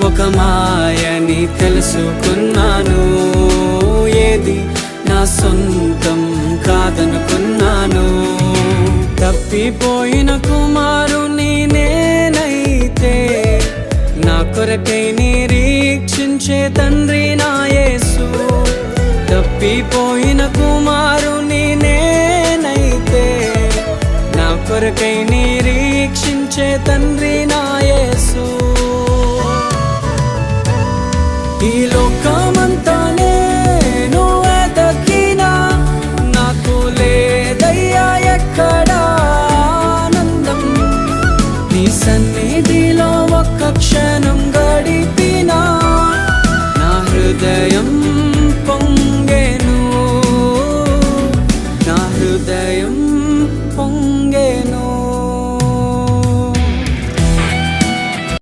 ఒక మాయని తెలుసుకున్నాను, ఏది నా సొంతం కాదనుకున్నాను. తప్పిపోయిన కుమారుని నేనైతే నా కొరకై నిరీక్షించే తండ్రి నా యేసు. తప్పిపోయిన కుమారుని నేనైతే నా కొరకై నిరీక్షించే తండ్రి